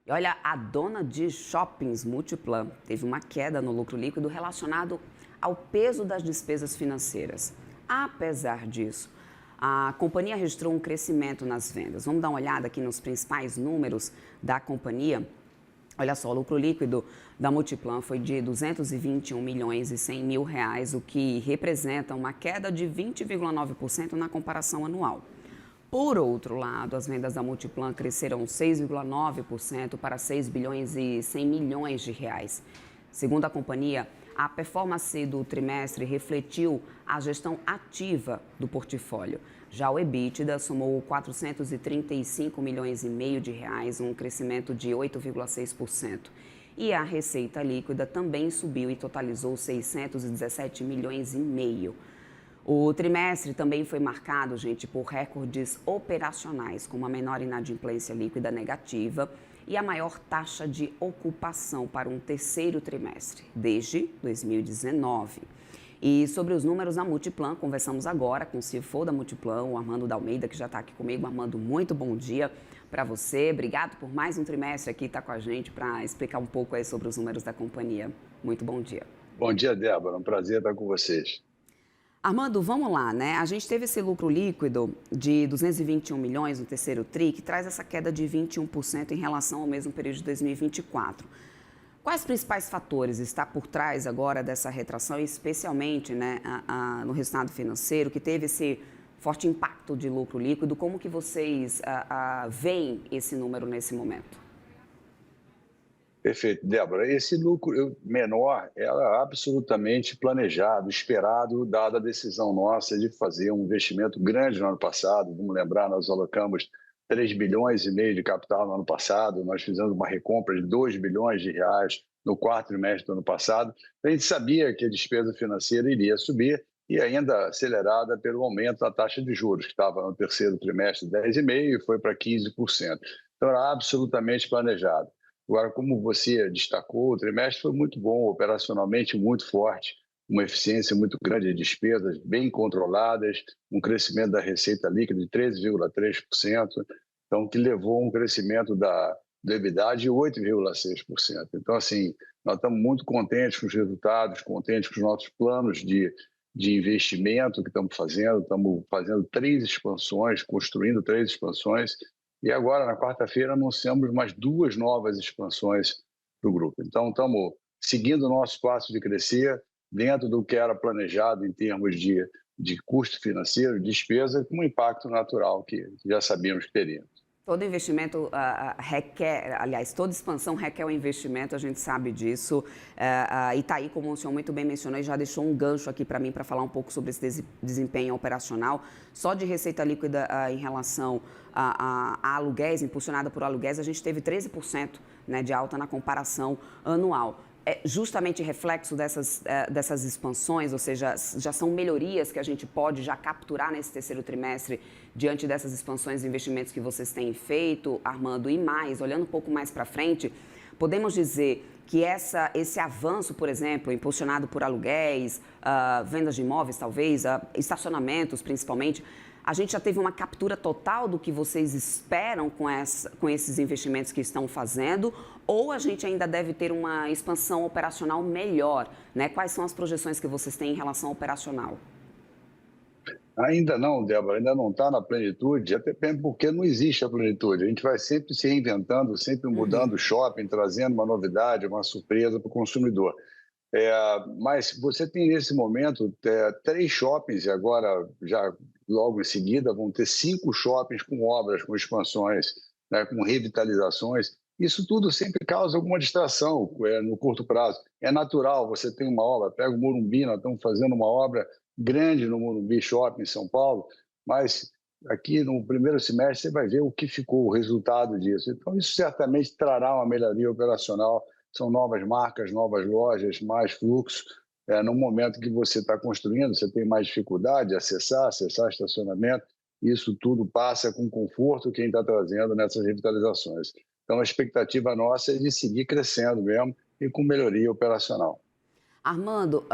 E olha, a dona de shoppings Multiplan teve uma queda no lucro líquido relacionado ao peso das despesas financeiras. Apesar disso, a companhia registrou um crescimento nas vendas. Vamos dar uma olhada aqui nos principais números da companhia. Olha só, o lucro líquido da Multiplan foi de 221 milhões e 100 mil reais, o que representa uma queda de 20,9% na comparação anual. Por outro lado, as vendas da Multiplan cresceram 6,9% para 6 bilhões e 100 milhões de reais. Segundo a companhia, a performance do trimestre refletiu a gestão ativa do portfólio. Já o EBITDA somou 435 milhões e meio de reais, um crescimento de 8,6%. E a receita líquida também subiu e totalizou 617 milhões e meio. O trimestre também foi marcado, gente, por recordes operacionais, como a menor inadimplência líquida negativa e a maior taxa de ocupação para um terceiro trimestre, desde 2019. E sobre os números da Multiplan, conversamos agora com o CFO da Multiplan, o Armando D'Almeida, que já está aqui comigo. Armando, muito bom dia para você. Obrigado por mais um trimestre aqui estar com a gente para explicar um pouco aí sobre os números da companhia. Muito bom dia. Bom dia, Débora. Um prazer estar com vocês. Armando, vamos lá, né? A gente teve esse lucro líquido de 221 milhões no terceiro TRI, que traz essa queda de 21% em relação ao mesmo período de 2024. Quais principais fatores está por trás agora dessa retração, especialmente, né, no resultado financeiro, que teve esse forte impacto de lucro líquido? Como que vocês veem esse número nesse momento? Perfeito, Débora. Esse lucro menor era absolutamente planejado, esperado, dada a decisão nossa de fazer um investimento grande no ano passado. Vamos lembrar, nós alocamos 3 bilhões e meio de capital no ano passado, nós fizemos uma recompra de 2 bilhões de reais no quarto trimestre do ano passado. A gente sabia que a despesa financeira iria subir e ainda acelerada pelo aumento da taxa de juros, que estava no terceiro trimestre 10,5% e foi para 15%. Então, era absolutamente planejado. Agora, como você destacou, o trimestre foi muito bom, operacionalmente muito forte, uma eficiência muito grande de despesas, bem controladas, um crescimento da receita líquida de 13,3%, então que levou a um crescimento do EBITDA de 8,6%. Então, assim, nós estamos muito contentes com os resultados, contentes com os nossos planos de investimento que estamos fazendo 3 expansões, construindo 3 expansões, e agora, na quarta-feira, anunciamos mais 2 novas expansões para o grupo. Então, estamos seguindo o nosso passo de crescer dentro do que era planejado em termos de custo financeiro, despesa, com um impacto natural que já sabíamos que teríamos. Todo investimento requer, aliás, toda expansão requer um investimento, a gente sabe disso. E está aí, como o senhor muito bem mencionou, e já deixou um gancho aqui para mim para falar um pouco sobre esse desempenho operacional. Só de receita líquida em relação a aluguéis, impulsionada por aluguéis, a gente teve 13%, né, de alta na comparação anual. É justamente reflexo dessas expansões, ou seja, já são melhorias que a gente pode já capturar nesse terceiro trimestre diante dessas expansões e investimentos que vocês têm feito, Armando, e mais, olhando um pouco mais para frente, podemos dizer que esse avanço, por exemplo, impulsionado por aluguéis, vendas de imóveis talvez, estacionamentos principalmente, a gente já teve uma captura total do que vocês esperam com esses investimentos que estão fazendo, ou a gente ainda deve ter uma expansão operacional melhor, né? Quais são as projeções que vocês têm em relação ao operacional? Ainda não, Débora, ainda não está na plenitude, até porque não existe a plenitude. A gente vai sempre se reinventando, sempre mudando o shopping, trazendo uma novidade, uma surpresa para o consumidor. Mas você tem nesse momento 3 shoppings e agora, já logo em seguida, vão ter 5 shoppings com obras, com expansões, né, com revitalizações. Isso tudo sempre causa alguma distração no curto prazo. É natural, você tem uma obra, pega o Morumbi, nós estamos fazendo uma obra grande no Morumbi Shopping em São Paulo, mas aqui no primeiro semestre você vai ver o que ficou, o resultado disso. Então, isso certamente trará uma melhoria operacional. São novas marcas, novas lojas, mais fluxo. No momento que você está construindo, você tem mais dificuldade de acessar estacionamento. Isso tudo passa com conforto quem está trazendo nessas revitalizações. Então, a expectativa nossa é de seguir crescendo mesmo e com melhoria operacional. Armando,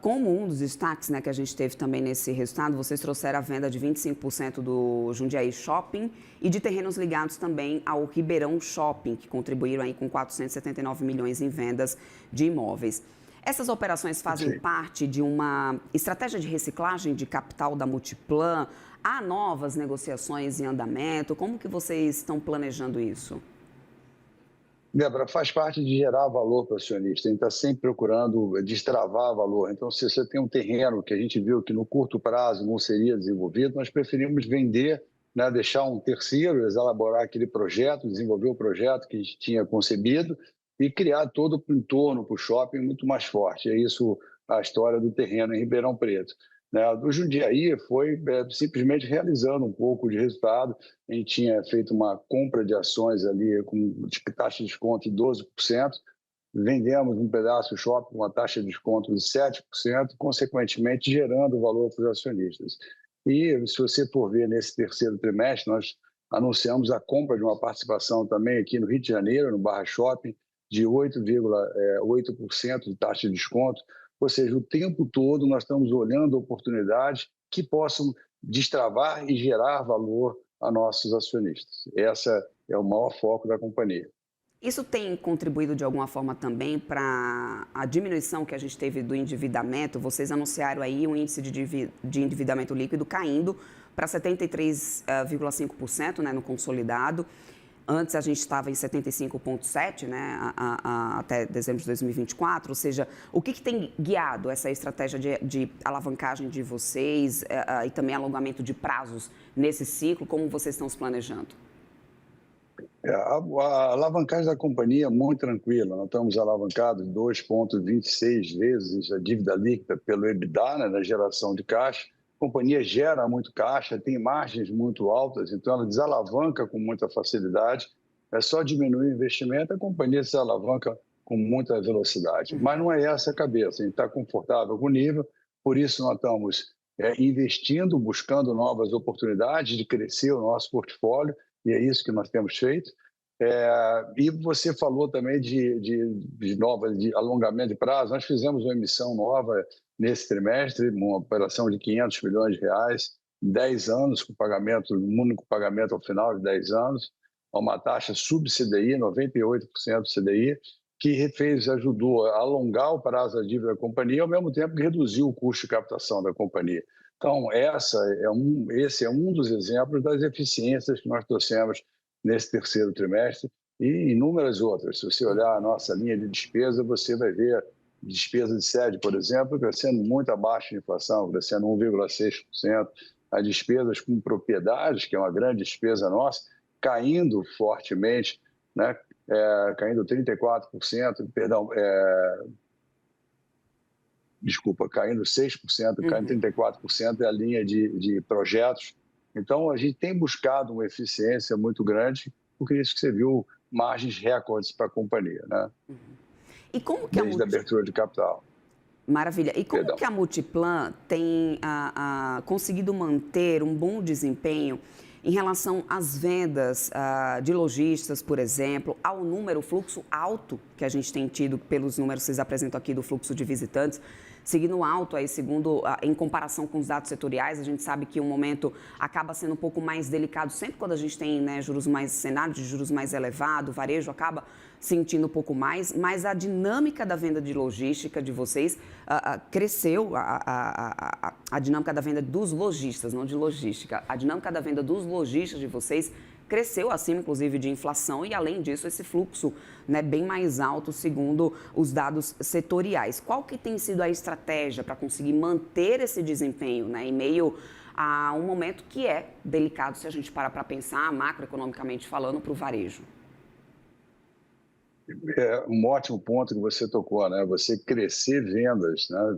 como um dos destaques, né, que a gente teve também nesse resultado, vocês trouxeram a venda de 25% do Jundiaí Shopping e de terrenos ligados também ao Ribeirão Shopping, que contribuíram aí com 479 milhões em vendas de imóveis. Essas operações fazem Sim. parte de uma estratégia de reciclagem de capital da Multiplan? Há novas negociações em andamento? Como que vocês estão planejando isso? Débora, faz parte de gerar valor para o acionista. A gente está sempre procurando destravar valor. Então, se você tem um terreno que a gente viu que no curto prazo não seria desenvolvido, nós preferimos vender, né, deixar um terceiro elaborar aquele projeto, desenvolver o projeto que a gente tinha concebido e criar todo o entorno para o shopping muito mais forte. É isso a história do terreno em Ribeirão Preto. Né? Do Jundiaí foi simplesmente realizando um pouco de resultado. A gente tinha feito uma compra de ações ali com taxa de desconto de 12%, vendemos um pedaço do shopping com uma taxa de desconto de 7%, consequentemente gerando valor para os acionistas. E se você for ver nesse terceiro trimestre, nós anunciamos a compra de uma participação também aqui no Rio de Janeiro, no Barra Shopping, de 8,8% de taxa de desconto. Ou seja, o tempo todo nós estamos olhando oportunidades que possam destravar e gerar valor a nossos acionistas. Essa é o maior foco da companhia. Isso tem contribuído de alguma forma também para a diminuição que a gente teve do endividamento? Vocês anunciaram aí um índice de endividamento líquido caindo para 73,5%, né, no consolidado. Antes a gente estava em 75,7%, né, até dezembro de 2024. Ou seja, o que tem guiado essa estratégia de alavancagem de vocês e também alongamento de prazos nesse ciclo? Como vocês estão se planejando? A alavancagem da companhia é muito tranquila. Nós estamos alavancados 2,26 vezes a dívida líquida pelo EBITDA, né, na geração de caixa. A companhia gera muito caixa, tem margens muito altas, então ela desalavanca com muita facilidade. É só diminuir o investimento, a companhia se alavanca com muita velocidade. Mas não é essa a cabeça, a gente está confortável com o nível, por isso nós estamos investindo, buscando novas oportunidades de crescer o nosso portfólio, e é isso que nós temos feito. E você falou também de alongamento de prazo. Nós fizemos uma emissão nova nesse trimestre, uma operação de 500 milhões de reais, 10 anos, com pagamento, um único pagamento ao final de 10 anos, a uma taxa sub-CDI, 98% CDI, que ajudou a alongar o prazo da dívida da companhia, ao mesmo tempo que reduziu o custo de captação da companhia. Então, esse é um dos exemplos das eficiências que nós trouxemos nesse terceiro trimestre e inúmeras outras. Se você olhar a nossa linha de despesa, você vai ver despesa de sede, por exemplo, crescendo muito abaixo da inflação, crescendo 1,6%. As despesas com propriedades, que é uma grande despesa nossa, caindo fortemente, né? Caindo 34%, perdão, caindo 6%, caindo 34% é a linha de projetos. Então, a gente tem buscado uma eficiência muito grande, porque isso que você viu, margens recordes para a companhia, né? E como que Desde a abertura de capital. Maravilha. E como Perdão. que a Multiplan tem conseguido manter um bom desempenho em relação às vendas de lojistas, por exemplo, ao número, fluxo alto que a gente tem tido pelos números que vocês apresentam aqui do fluxo de visitantes, seguindo alto aí, em comparação com os dados setoriais? A gente sabe que o momento acaba sendo um pouco mais delicado sempre quando a gente tem, né, cenário de juros mais elevado, o varejo acaba sentindo um pouco mais, mas a dinâmica da venda de logística de vocês cresceu, a dinâmica da venda dos lojistas, não de logística, a dinâmica da venda dos lojistas de vocês cresceu acima, inclusive, de inflação e, além disso, esse fluxo, né, bem mais alto, segundo os dados setoriais. Qual que tem sido a estratégia para conseguir manter esse desempenho, né, em meio a um momento que é delicado, se a gente parar para pensar, macroeconomicamente falando, para o varejo? É um ótimo ponto que você tocou, né? Você crescer vendas, né?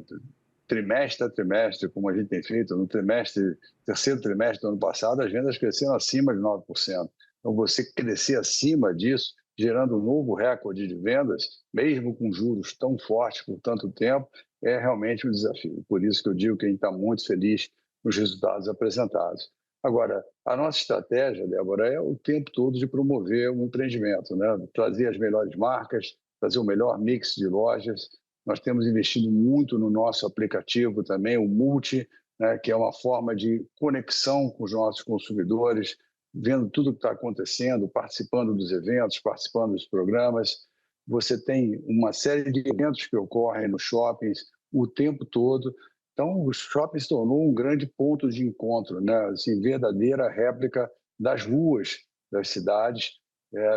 Trimestre a trimestre, como a gente tem feito, no terceiro trimestre do ano passado, as vendas cresceram acima de 9%. Então, você crescer acima disso, gerando um novo recorde de vendas, mesmo com juros tão fortes por tanto tempo, é realmente um desafio. Por isso que eu digo que a gente está muito feliz com os resultados apresentados. Agora, a nossa estratégia, Débora, é o tempo todo de promover o empreendimento, né? Trazer as melhores marcas, trazer o melhor mix de lojas, Nós temos investido muito no nosso aplicativo também, o Multi, né, que é uma forma de conexão com os nossos consumidores, vendo tudo o que está acontecendo, participando dos eventos, participando dos programas. Você tem uma série de eventos que ocorrem nos shoppings o tempo todo. Então, o shopping se tornou um grande ponto de encontro, né? Assim, verdadeira réplica das ruas das cidades,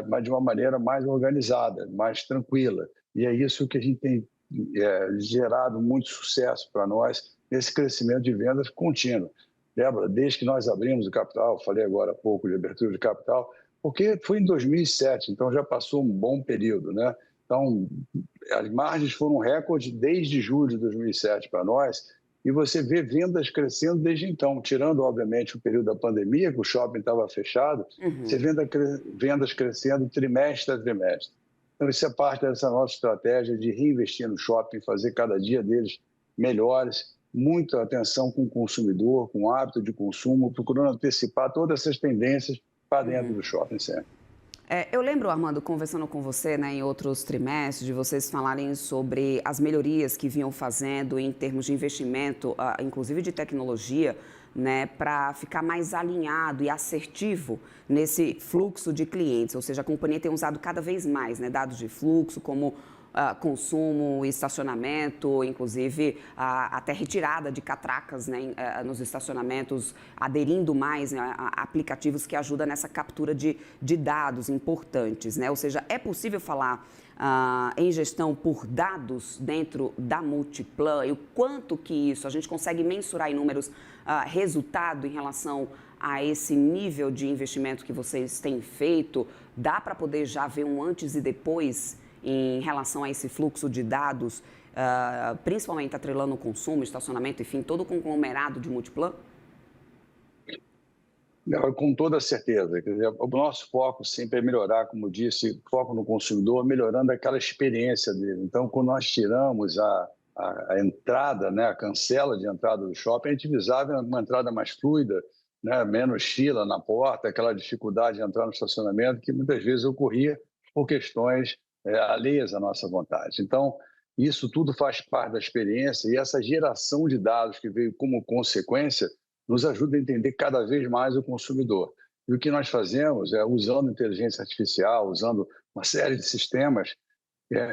mas de uma maneira mais organizada, mais tranquila. E é isso que a gente tem gerado muito sucesso para nós nesse crescimento de vendas contínuo. Débora, desde que nós abrimos o capital, falei agora há pouco de abertura de capital, porque foi em 2007, então já passou um bom período, né? Então, as margens foram recorde desde julho de 2007 para nós, e você vê vendas crescendo desde então, tirando, obviamente, o período da pandemia, que o shopping estava fechado, você vê vendas crescendo trimestre a trimestre. Então, isso é parte dessa nossa estratégia de reinvestir no shopping, fazer cada dia deles melhores, muita atenção com o consumidor, com o hábito de consumo, procurando antecipar todas essas tendências para dentro do shopping center. Eu lembro, Armando, conversando com você, né, em outros trimestres, de vocês falarem sobre as melhorias que vinham fazendo em termos de investimento, inclusive de tecnologia, né, para ficar mais alinhado e assertivo nesse fluxo de clientes. Ou seja, a companhia tem usado cada vez mais, né, dados de fluxo, como consumo, estacionamento, inclusive até retirada de catracas, né, nos estacionamentos, aderindo mais, né, a aplicativos que ajudam nessa captura de dados importantes, né? Ou seja, é possível falar em gestão por dados dentro da Multiplan e o quanto que isso a gente consegue mensurar em números resultado em relação a esse nível de investimento que vocês têm feito? Dá para poder já ver um antes e depois em relação a esse fluxo de dados, principalmente atrelando o consumo, estacionamento, enfim, todo o conglomerado de Multiplan? Com toda certeza. Quer dizer, o nosso foco sempre é melhorar, como disse, foco no consumidor, melhorando aquela experiência dele. Então, quando nós tiramos a entrada, né, a cancela de entrada do shopping, a gente visava uma entrada mais fluida, né, menos fila na porta, aquela dificuldade de entrar no estacionamento que muitas vezes ocorria por questões alheias à nossa vontade. Então, isso tudo faz parte da experiência e essa geração de dados que veio como consequência nos ajuda a entender cada vez mais o consumidor. E o que nós fazemos é, usando inteligência artificial, usando uma série de sistemas,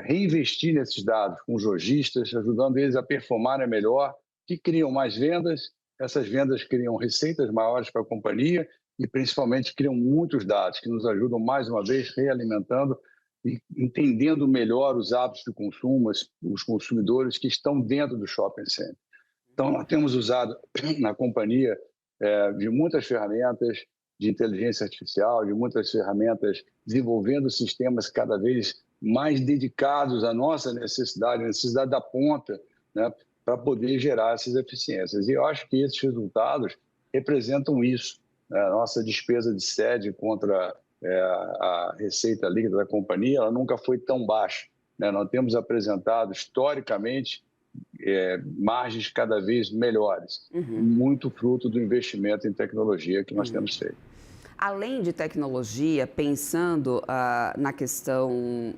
reinvestir nesses dados com os lojistas, ajudando eles a performarem melhor, que criam mais vendas, essas vendas criam receitas maiores para a companhia e, principalmente, criam muitos dados que nos ajudam, mais uma vez, realimentando e entendendo melhor os hábitos de consumo, os consumidores que estão dentro do shopping center. Então, nós temos usado na companhia de muitas ferramentas de inteligência artificial, de muitas ferramentas desenvolvendo sistemas cada vez mais dedicados à nossa necessidade, a necessidade da ponta, né, para poder gerar essas eficiências. E eu acho que esses resultados representam isso, né? A nossa despesa de sede contra a receita líquida da companhia, ela nunca foi tão baixa, né? Nós temos apresentado historicamente margens cada vez melhores, muito fruto do investimento em tecnologia que nós temos feito. Além de tecnologia, pensando na questão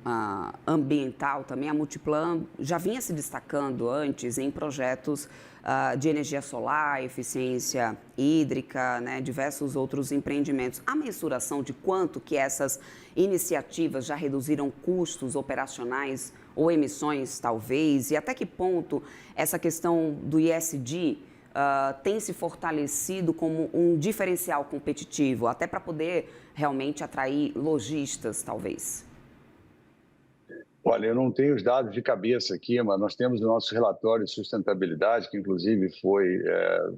ambiental também, a Multiplan já vinha se destacando antes em projetos de energia solar, eficiência hídrica, né, diversos outros empreendimentos. A mensuração de quanto que essas iniciativas já reduziram custos operacionais ou emissões, talvez, e até que ponto essa questão do ESG tem se fortalecido como um diferencial competitivo, até para poder realmente atrair lojistas, talvez? Olha, eu não tenho os dados de cabeça aqui, mas nós temos o nosso relatório de sustentabilidade, que inclusive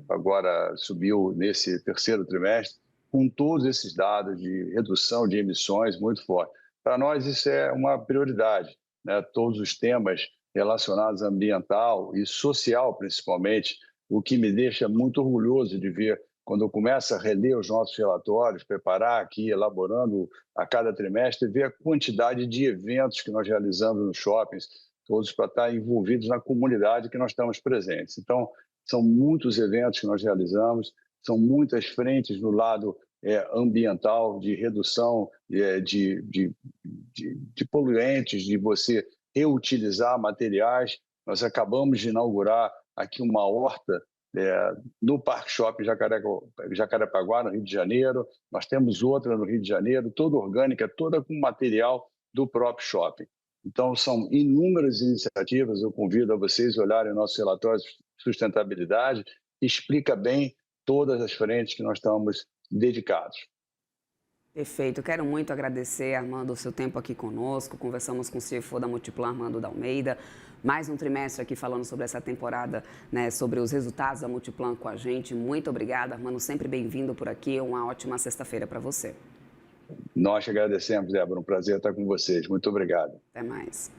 agora subiu nesse terceiro trimestre, com todos esses dados de redução de emissões muito forte. Para nós isso é uma prioridade, né? Todos os temas relacionados a ambiental e social, principalmente, o que me deixa muito orgulhoso de ver quando eu começo a reler os nossos relatórios, preparar aqui, elaborando a cada trimestre, ver a quantidade de eventos que nós realizamos nos shoppings, todos para estar envolvidos na comunidade que nós estamos presentes. Então, são muitos eventos que nós realizamos, são muitas frentes no lado ambiental, de redução de poluentes, de você reutilizar materiais, Nós acabamos de inaugurar aqui uma horta no Parque Shopping Jacarepaguá, no Rio de Janeiro. Nós temos outra no Rio de Janeiro, toda orgânica, toda com material do próprio shopping. Então, são inúmeras iniciativas. Eu convido a vocês a olharem o nosso relatório de sustentabilidade, que explica bem todas as frentes que nós estamos dedicados. Perfeito. Quero muito agradecer, Armando, o seu tempo aqui conosco. Conversamos com o CFO da Multiplan, Armando D'Almeida. Mais um trimestre aqui falando sobre essa temporada, né, sobre os resultados da Multiplan com a gente. Muito obrigada, Armando. Sempre bem-vindo por aqui. Uma ótima sexta-feira para você. Nós agradecemos, Débora. Um prazer estar com vocês. Muito obrigado. Até mais.